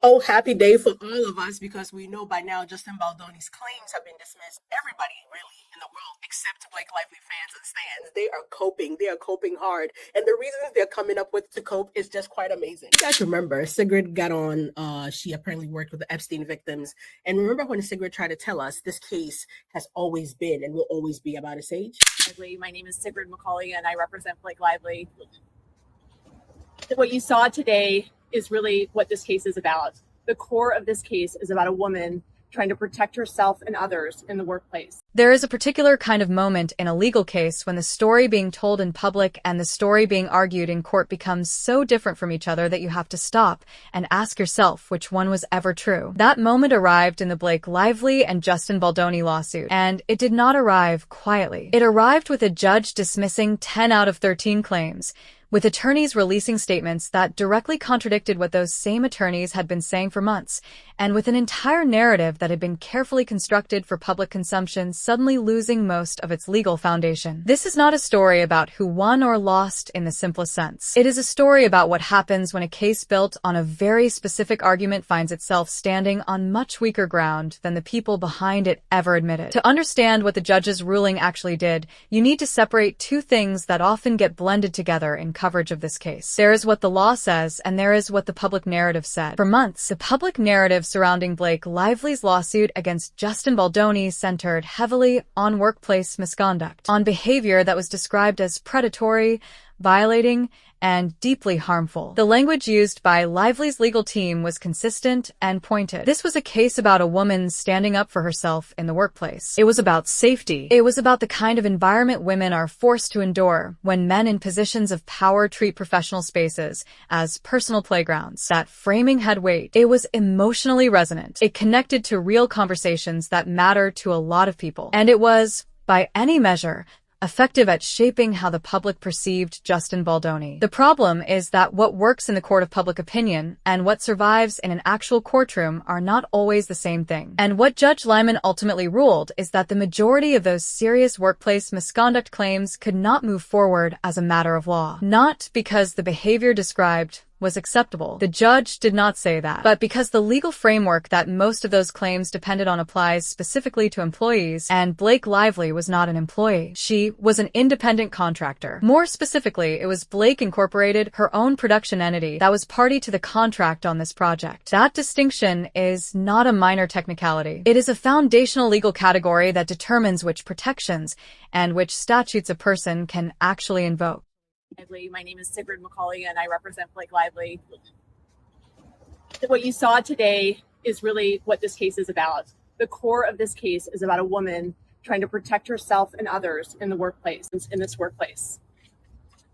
Oh, happy day for all of us because we know by now Justin Baldoni's claims have been dismissed. Everybody, really, in the world, except Blake Lively fans and stands, they are coping. They are coping hard. And the reasons they're coming up with to cope is just quite amazing. You guys remember Sigrid got on, she apparently worked with the Epstein victims. And remember when Sigrid tried to tell us this case has always been and will always be about a sage? My name is Sigrid McCauley and I represent Blake Lively. What you saw today is really what this case is about. The core of this case is about a woman trying to protect herself and others in the workplace. There is a particular kind of moment in a legal case when the story being told in public and the story being argued in court becomes so different from each other that you have to stop and ask yourself which one was ever true. That moment arrived in the Blake Lively and Justin Baldoni lawsuit, and it did not arrive quietly. It arrived with a judge dismissing 10 out of 13 claims, with attorneys releasing statements that directly contradicted what those same attorneys had been saying for months, and with an entire narrative that had been carefully constructed for public consumption suddenly losing most of its legal foundation. This is not a story about who won or lost in the simplest sense. It is a story about what happens when a case built on a very specific argument finds itself standing on much weaker ground than the people behind it ever admitted. To understand what the judge's ruling actually did, you need to separate two things that often get blended together in coverage of this case. There is what the law says, and there is what the public narrative said. For months, the public narrative surrounding Blake Lively's lawsuit against Justin Baldoni centered heavily on workplace misconduct, on behavior that was described as predatory, violating, and deeply harmful. The language used by Lively's legal team was consistent and pointed. This was a case about a woman standing up for herself in the workplace. It was about safety. It was about the kind of environment women are forced to endure when men in positions of power treat professional spaces as personal playgrounds. That framing had weight. It was emotionally resonant. It connected to real conversations that matter to a lot of people. And it was, by any measure, effective at shaping how the public perceived Justin Baldoni. The problem is that what works in the court of public opinion and what survives in an actual courtroom are not always the same thing. And what Judge Lyman ultimately ruled is that the majority of those serious workplace misconduct claims could not move forward as a matter of law. Not because the behavior described was acceptable. The judge did not say that, but because the legal framework that most of those claims depended on applies specifically to employees, and Blake Lively was not an employee. She was an independent contractor. More specifically, it was Blake Incorporated, her own production entity, that was party to the contract on this project. That distinction is not a minor technicality. It is a foundational legal category that determines which protections and which statutes a person can actually invoke. My name is Sigrid McCauley and I represent Blake Lively. What you saw today is really what this case is about. The core of this case is about a woman trying to protect herself and others in this workplace.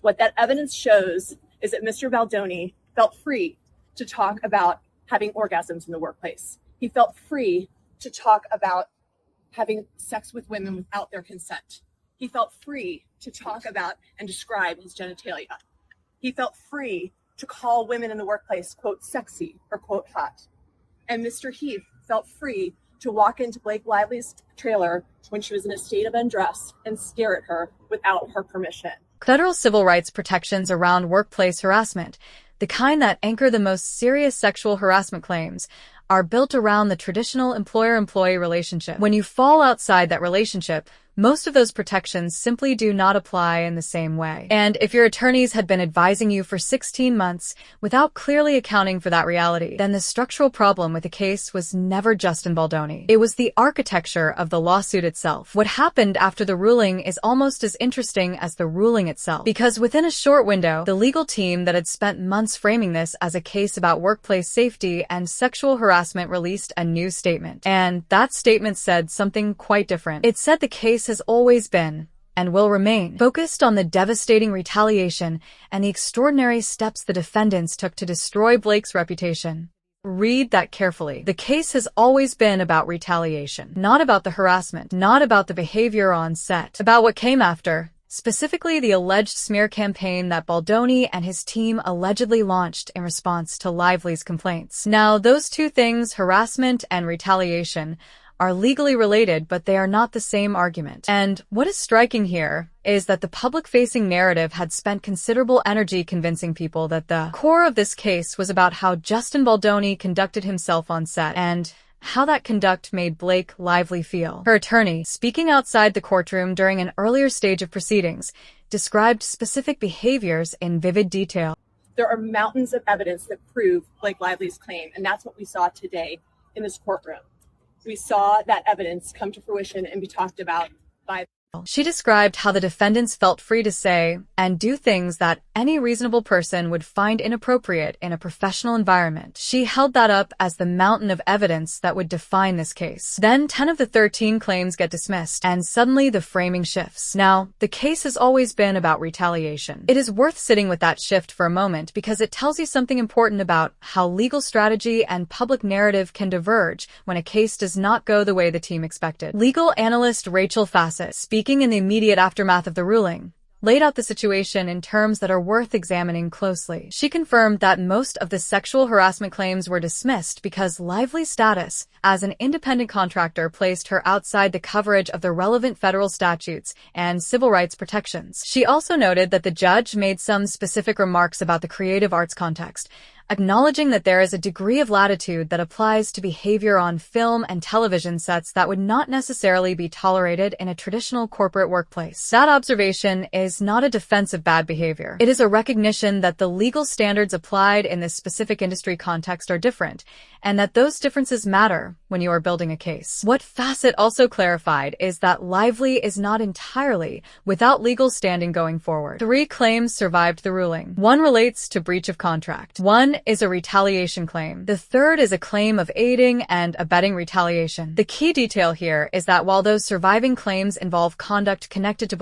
What that evidence shows is that Mr. Baldoni felt free to talk about having orgasms in the workplace. He felt free to talk about having sex with women without their consent. He felt free to talk about and describe his genitalia. He felt free to call women in the workplace, quote, sexy or quote, hot. And Mr. Heath felt free to walk into Blake Lively's trailer when she was in a state of undress and stare at her without her permission. Federal civil rights protections around workplace harassment, the kind that anchor the most serious sexual harassment claims, are built around the traditional employer-employee relationship. When you fall outside that relationship, most of those protections simply do not apply in the same way. And if your attorneys had been advising you for 16 months without clearly accounting for that reality, then the structural problem with the case was never Justin Baldoni. It was the architecture of the lawsuit itself. What happened after the ruling is almost as interesting as the ruling itself, because within a short window, the legal team that had spent months framing this as a case about workplace safety and sexual harassment released a new statement. And that statement said something quite different. It said the case has always been, and will remain, focused on the devastating retaliation and the extraordinary steps the defendants took to destroy Blake's reputation. Read that carefully. The case has always been about retaliation, not about the harassment, not about the behavior on set, about what came after, specifically the alleged smear campaign that Baldoni and his team allegedly launched in response to Lively's complaints. Now, those two things, harassment and retaliation, are legally related, but they are not the same argument. And what is striking here is that the public-facing narrative had spent considerable energy convincing people that the core of this case was about how Justin Baldoni conducted himself on set and how that conduct made Blake Lively feel. Her attorney, speaking outside the courtroom during an earlier stage of proceedings, described specific behaviors in vivid detail. There are mountains of evidence that prove Blake Lively's claim, and that's what we saw today in this courtroom. We saw that evidence come to fruition and be talked about by. She described how the defendants felt free to say and do things that any reasonable person would find inappropriate in a professional environment. She held that up as the mountain of evidence that would define this case. Then 10 of the 13 claims get dismissed, and suddenly the framing shifts. Now, the case has always been about retaliation. It is worth sitting with that shift for a moment because it tells you something important about how legal strategy and public narrative can diverge when a case does not go the way the team expected. Legal analyst Rachel Fassett, speaking in the immediate aftermath of the ruling, laid out the situation in terms that are worth examining closely. She confirmed that most of the sexual harassment claims were dismissed because Lively's status as an independent contractor placed her outside the coverage of the relevant federal statutes and civil rights protections. She also noted that the judge made some specific remarks about the creative arts context, acknowledging that there is a degree of latitude that applies to behavior on film and television sets that would not necessarily be tolerated in a traditional corporate workplace. That observation is not a defense of bad behavior. It is a recognition that the legal standards applied in this specific industry context are different, and that those differences matter when you are building a case. What Fassett also clarified is that Lively is not entirely without legal standing going forward. 3 claims survived the ruling. 1 relates to breach of contract. 1 is a retaliation claim. The 3rd is a claim of aiding and abetting retaliation. The key detail here is that while those surviving claims involve conduct connected to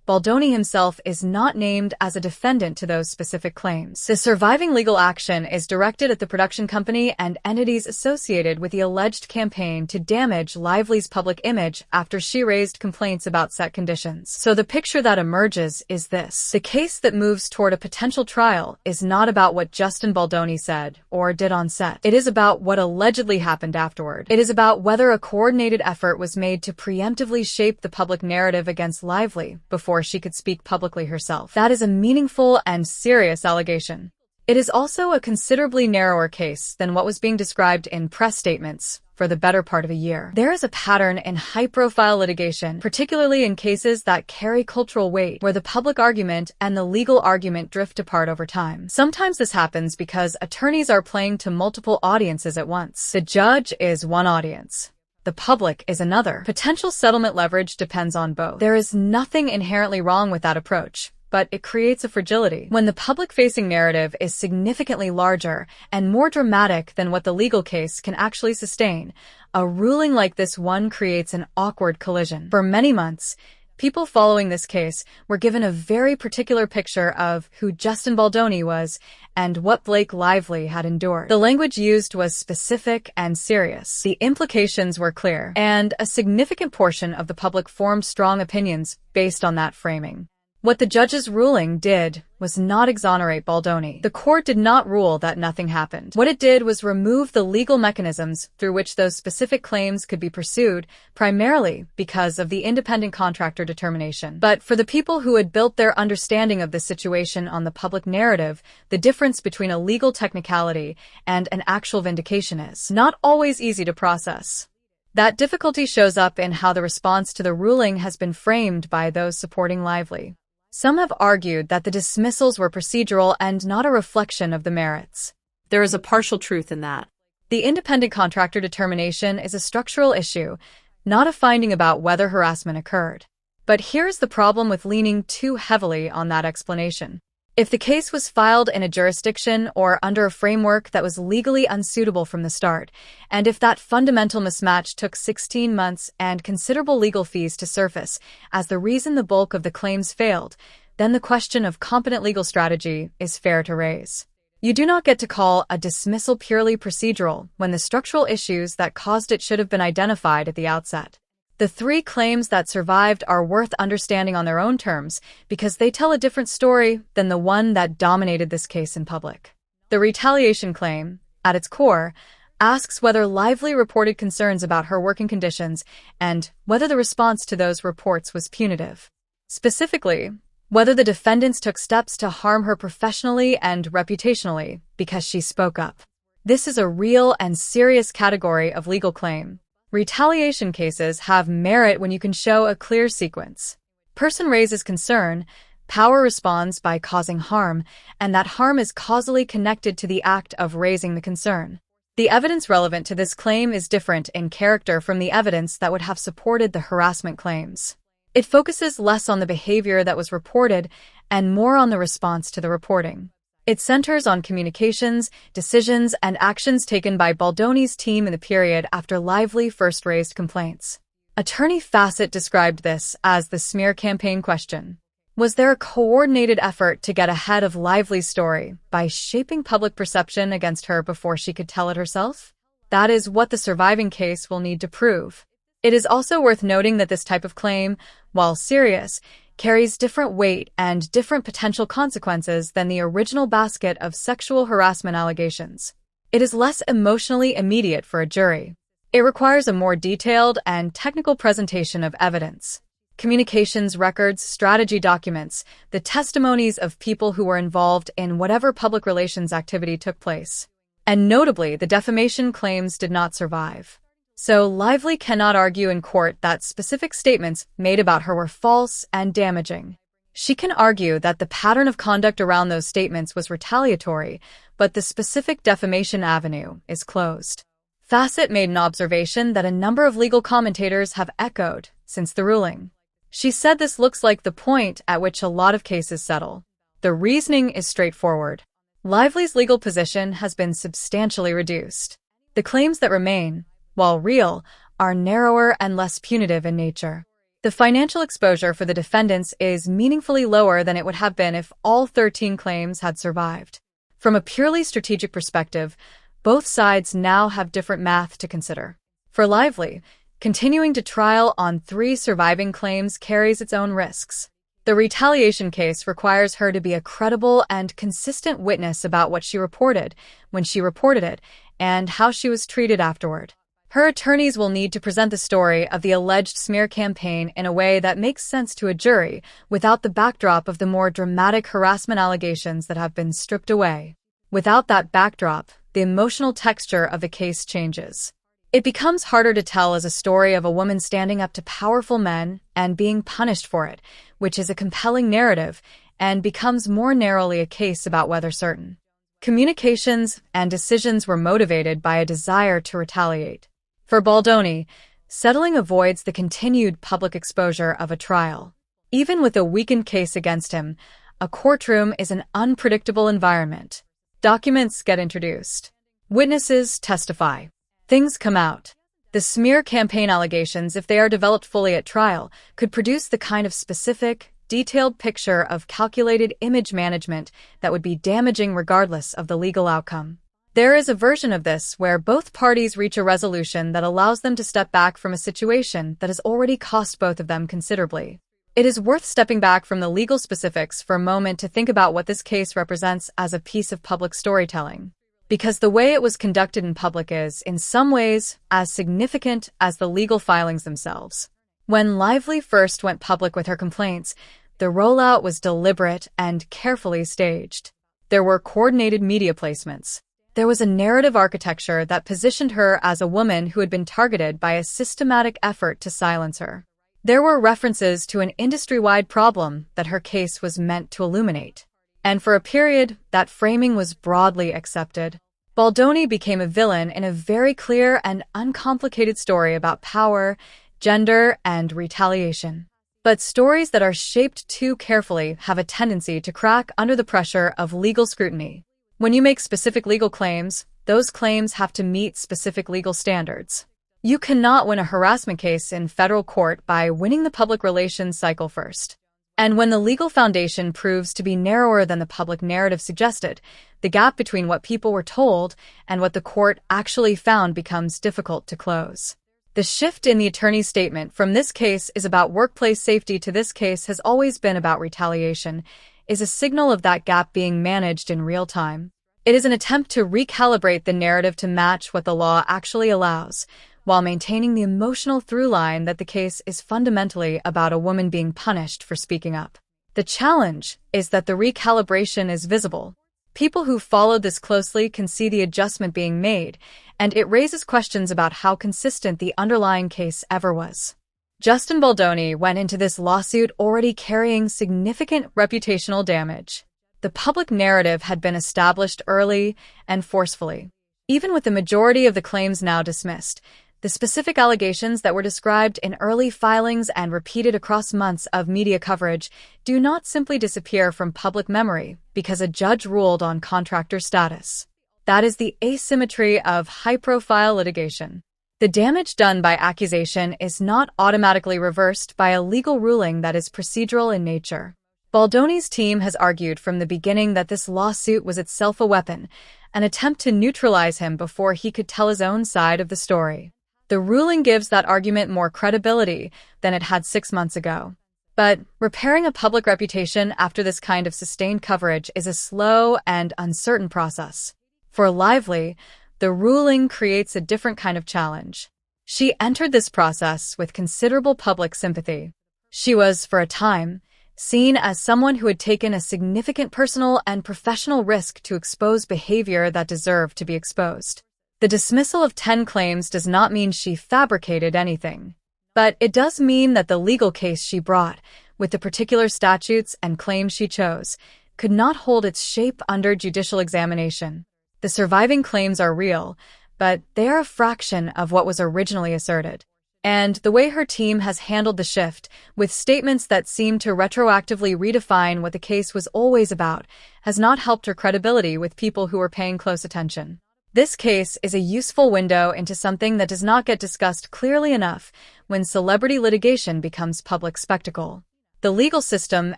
Baldoni himself is not named as a defendant to those specific claims. The surviving legal action is directed at the production company and entities associated with the alleged campaign to damage Lively's public image after she raised complaints about set conditions. So the picture that emerges is this. The case that moves toward a potential trial is not about what Justin Baldoni said or did on set. It is about what allegedly happened afterward. It is about whether a coordinated effort was made to preemptively shape the public narrative against Lively before she could speak publicly herself. That is a meaningful and serious allegation. It is also a considerably narrower case than what was being described in press statements for the better part of a year. There is a pattern in high-profile litigation, particularly in cases that carry cultural weight, where the public argument and the legal argument drift apart over time. Sometimes this happens because attorneys are playing to multiple audiences at once. The judge is one audience. The public is another. Potential settlement leverage depends on both. There is nothing inherently wrong with that approach, but it creates a fragility. When the public-facing narrative is significantly larger and more dramatic than what the legal case can actually sustain, a ruling like this one creates an awkward collision. For many months, people following this case were given a very particular picture of who Justin Baldoni was and what Blake Lively had endured. The language used was specific and serious. The implications were clear, and a significant portion of the public formed strong opinions based on that framing. What the judge's ruling did was not exonerate Baldoni. The court did not rule that nothing happened. What it did was remove the legal mechanisms through which those specific claims could be pursued, primarily because of the independent contractor determination. But for the people who had built their understanding of the situation on the public narrative, the difference between a legal technicality and an actual vindication is not always easy to process. That difficulty shows up in how the response to the ruling has been framed by those supporting Lively. Some have argued that the dismissals were procedural and not a reflection of the merits. There is a partial truth in that. The independent contractor determination is a structural issue, not a finding about whether harassment occurred. But here's the problem with leaning too heavily on that explanation. If the case was filed in a jurisdiction or under a framework that was legally unsuitable from the start, and if that fundamental mismatch took 16 months and considerable legal fees to surface as the reason the bulk of the claims failed, then the question of competent legal strategy is fair to raise. You do not get to call a dismissal purely procedural when the structural issues that caused it should have been identified at the outset. The 3 claims that survived are worth understanding on their own terms because they tell a different story than the one that dominated this case in public. The retaliation claim, at its core, asks whether Lively reported concerns about her working conditions and whether the response to those reports was punitive. Specifically, whether the defendants took steps to harm her professionally and reputationally because she spoke up. This is a real and serious category of legal claim. Retaliation cases have merit when you can show a clear sequence. Person raises concern, power responds by causing harm, and that harm is causally connected to the act of raising the concern. The evidence relevant to this claim is different in character from the evidence that would have supported the harassment claims. It focuses less on the behavior that was reported and more on the response to the reporting. It centers on communications, decisions, and actions taken by Baldoni's team in the period after Lively first raised complaints. Attorney Fassett described this as the smear campaign question. Was there a coordinated effort to get ahead of Lively's story by shaping public perception against her before she could tell it herself? That is what the surviving case will need to prove. It is also worth noting that this type of claim, while serious, carries different weight and different potential consequences than the original basket of sexual harassment allegations. It is less emotionally immediate for a jury. It requires a more detailed and technical presentation of evidence. Communications records, strategy documents, the testimonies of people who were involved in whatever public relations activity took place. And notably, the defamation claims did not survive. So Lively cannot argue in court that specific statements made about her were false and damaging. She can argue that the pattern of conduct around those statements was retaliatory, but the specific defamation avenue is closed. Fassett made an observation that a number of legal commentators have echoed since the ruling. She said this looks like the point at which a lot of cases settle. The reasoning is straightforward. Lively's legal position has been substantially reduced. The claims that remain, while real, are narrower and less punitive in nature. The financial exposure for the defendants is meaningfully lower than it would have been if all 13 claims had survived. From a purely strategic perspective, both sides now have different math to consider. For Lively, continuing to trial on 3 surviving claims carries its own risks. The retaliation case requires her to be a credible and consistent witness about what she reported, when she reported it, and how she was treated afterward. Her attorneys will need to present the story of the alleged smear campaign in a way that makes sense to a jury without the backdrop of the more dramatic harassment allegations that have been stripped away. Without that backdrop, the emotional texture of the case changes. It becomes harder to tell as a story of a woman standing up to powerful men and being punished for it, which is a compelling narrative, and becomes more narrowly a case about whether certain communications and decisions were motivated by a desire to retaliate. For Baldoni, settling avoids the continued public exposure of a trial. Even with a weakened case against him, a courtroom is an unpredictable environment. Documents get introduced. Witnesses testify. Things come out. The smear campaign allegations, if they are developed fully at trial, could produce the kind of specific, detailed picture of calculated image management that would be damaging regardless of the legal outcome. There is a version of this where both parties reach a resolution that allows them to step back from a situation that has already cost both of them considerably. It is worth stepping back from the legal specifics for a moment to think about what this case represents as a piece of public storytelling. Because the way it was conducted in public is, in some ways, as significant as the legal filings themselves. When Lively first went public with her complaints, the rollout was deliberate and carefully staged. There were coordinated media placements. There was a narrative architecture that positioned her as a woman who had been targeted by a systematic effort to silence her. There were references to an industry-wide problem that her case was meant to illuminate. And for a period, that framing was broadly accepted. Baldoni became a villain in a very clear and uncomplicated story about power, gender, and retaliation. But stories that are shaped too carefully have a tendency to crack under the pressure of legal scrutiny. When you make specific legal claims, those claims have to meet specific legal standards. You cannot win a harassment case in federal court by winning the public relations cycle first. And when the legal foundation proves to be narrower than the public narrative suggested, the gap between what people were told and what the court actually found becomes difficult to close. The shift in the attorney's statement from this case is about workplace safety to this case has always been about retaliation, is a signal of that gap being managed in real time. It is an attempt to recalibrate the narrative to match what the law actually allows, while maintaining the emotional through line that the case is fundamentally about a woman being punished for speaking up. The challenge is that the recalibration is visible. People who followed this closely can see the adjustment being made, and it raises questions about how consistent the underlying case ever was. Justin Baldoni went into this lawsuit already carrying significant reputational damage. The public narrative had been established early and forcefully. Even with the majority of the claims now dismissed, the specific allegations that were described in early filings and repeated across months of media coverage do not simply disappear from public memory because a judge ruled on contractor status. That is the asymmetry of high-profile litigation. The damage done by accusation is not automatically reversed by a legal ruling that is procedural in nature. Baldoni's team has argued from the beginning that this lawsuit was itself a weapon, an attempt to neutralize him before he could tell his own side of the story. The ruling gives that argument more credibility than it had 6 months ago. But repairing a public reputation after this kind of sustained coverage is a slow and uncertain process. For Lively, the ruling creates a different kind of challenge. She entered this process with considerable public sympathy. She was, for a time, seen as someone who had taken a significant personal and professional risk to expose behavior that deserved to be exposed. The dismissal of 10 claims does not mean she fabricated anything. But it does mean that the legal case she brought, with the particular statutes and claims she chose, could not hold its shape under judicial examination. The surviving claims are real, but they are a fraction of what was originally asserted. And the way her team has handled the shift, with statements that seem to retroactively redefine what the case was always about, has not helped her credibility with people who are paying close attention. This case is a useful window into something that does not get discussed clearly enough when celebrity litigation becomes public spectacle. The legal system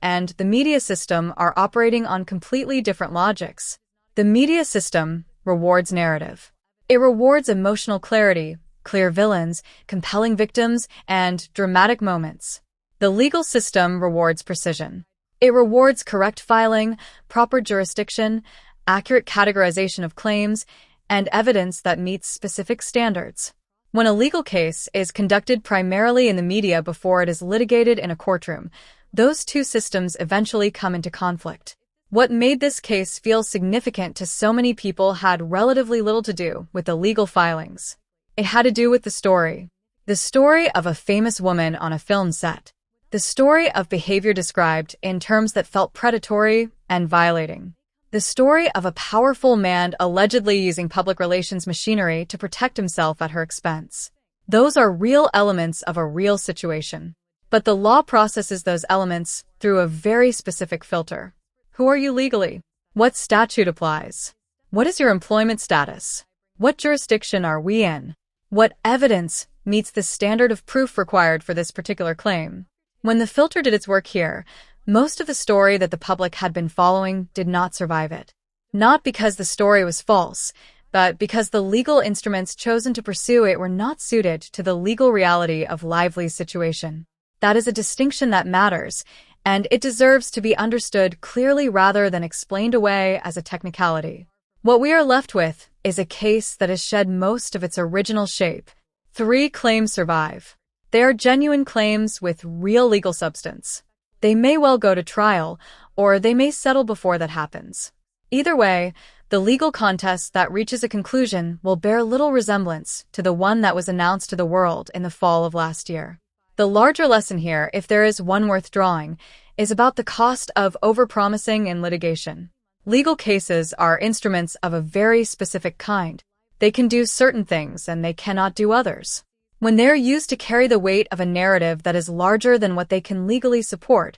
and the media system are operating on completely different logics. The media system rewards narrative. It rewards emotional clarity, clear villains, compelling victims, and dramatic moments. The legal system rewards precision. It rewards correct filing, proper jurisdiction, accurate categorization of claims, and evidence that meets specific standards. When a legal case is conducted primarily in the media before it is litigated in a courtroom, those two systems eventually come into conflict. What made this case feel significant to so many people had relatively little to do with the legal filings. It had to do with the story of a famous woman on a film set, the story of behavior described in terms that felt predatory and violating, the story of a powerful man allegedly using public relations machinery to protect himself at her expense. Those are real elements of a real situation. But the law processes those elements through a very specific filter. Who are you legally? What statute applies? What is your employment status? What jurisdiction are we in? What evidence meets the standard of proof required for this particular claim? When the filter did its work here, most of the story that the public had been following did not survive it. Not because the story was false, but because the legal instruments chosen to pursue it were not suited to the legal reality of Lively's situation. That is a distinction that matters, and it deserves to be understood clearly rather than explained away as a technicality. What we are left with is a case that has shed most of its original shape. 3 claims survive. They are genuine claims with real legal substance. They may well go to trial, or they may settle before that happens. Either way, the legal contest that reaches a conclusion will bear little resemblance to the one that was announced to the world in the fall of last year. The larger lesson here, if there is one worth drawing, is about the cost of overpromising in litigation. Legal cases are instruments of a very specific kind. They can do certain things and they cannot do others. When they are used to carry the weight of a narrative that is larger than what they can legally support,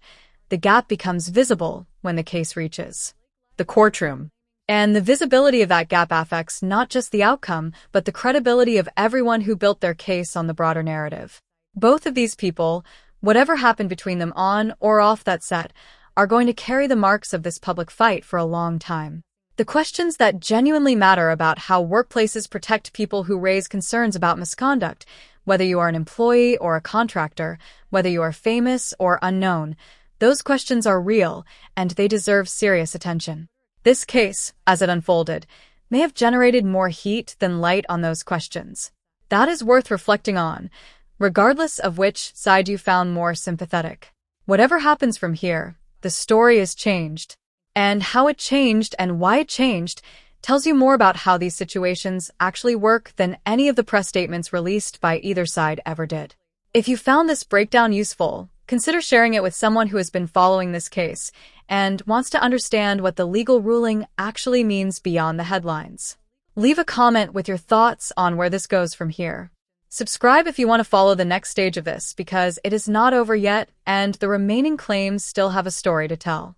the gap becomes visible when the case reaches the courtroom. And the visibility of that gap affects not just the outcome, but the credibility of everyone who built their case on the broader narrative. Both of these people, whatever happened between them on or off that set, are going to carry the marks of this public fight for a long time. The questions that genuinely matter about how workplaces protect people who raise concerns about misconduct, whether you are an employee or a contractor, whether you are famous or unknown, those questions are real and they deserve serious attention. This case, as it unfolded, may have generated more heat than light on those questions. That is worth reflecting on, regardless of which side you found more sympathetic. Whatever happens from here, the story is changed. And how it changed and why it changed tells you more about how these situations actually work than any of the press statements released by either side ever did. If you found this breakdown useful, consider sharing it with someone who has been following this case and wants to understand what the legal ruling actually means beyond the headlines. Leave a comment with your thoughts on where this goes from here. Subscribe if you want to follow the next stage of this because it is not over yet and the remaining claims still have a story to tell.